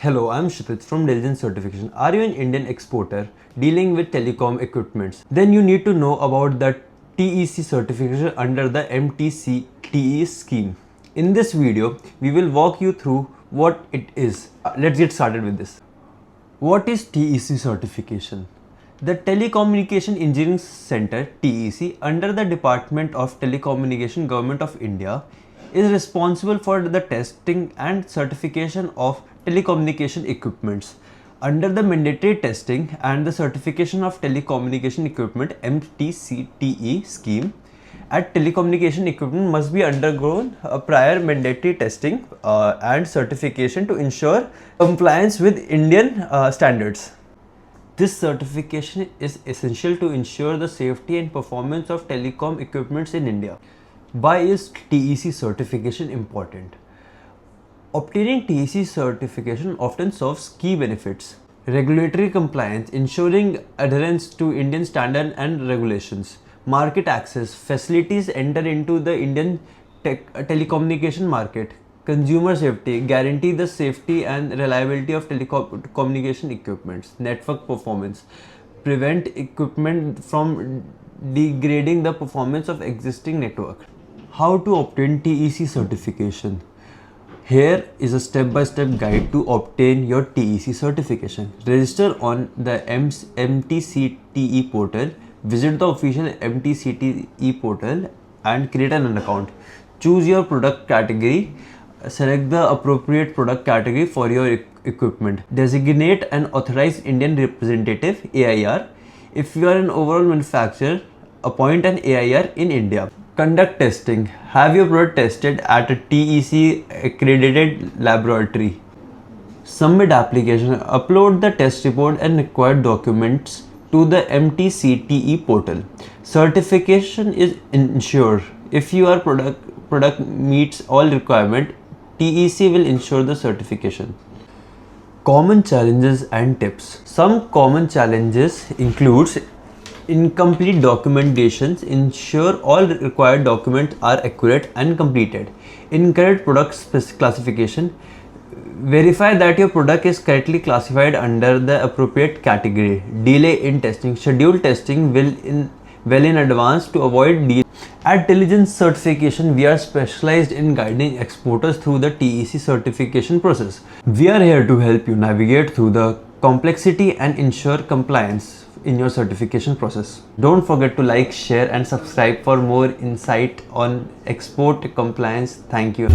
Hello, I'm Shitij from Diligence Certification. Are you an Indian exporter dealing with telecom equipments? Then you need to know about the TEC certification under the MTCTE scheme. In this video, we will walk you through what it is. Let's get started with this. What is TEC certification? The Telecommunication Engineering Center TEC under the Department of Telecommunication Government of India is responsible for the testing and certification of telecommunication equipments. Under the mandatory testing and the certification of telecommunication equipment MTCTE scheme, at telecommunication equipment must be undergone a prior mandatory testing and certification to ensure compliance with Indian standards. This certification is essential to ensure the safety and performance of telecom equipments in India. Why is TEC certification important? Obtaining TEC certification often serves key benefits. Regulatory compliance, ensuring adherence to Indian standards and regulations. Market access, facilities enter into the Indian telecommunication market. Consumer safety, guarantee the safety and reliability of telecommunication equipments. Network performance, prevent equipment from degrading the performance of existing network. How to obtain TEC certification? Here is a step-by-step guide to obtain your TEC certification. Register on the MTCTE portal. Visit the official MTCTE portal and create an account. Choose your product category. Select the appropriate product category for your equipment. Designate an authorized Indian representative AIR. If you are an overall manufacturer, appoint an AIR in India. Conduct testing. Have your product tested at a TEC accredited laboratory. Submit application. Upload the test report and required documents to the MTCTE portal. Certification is ensured. If your product meets all requirements, TEC will ensure the certification. Common challenges and tips. Some common challenges includes incomplete documentations. Ensure all required documents are accurate and completed. Incorrect product classification. Verify that your product is correctly classified under the appropriate category. Delay in testing. Schedule testing well in advance to avoid delay. At Diligence Certification, we are specialized in guiding exporters through the TEC certification process. We are here to help you navigate through the complexity and ensure compliance in your certification process. Don't forget to like, share and subscribe for more insight on export compliance. Thank you.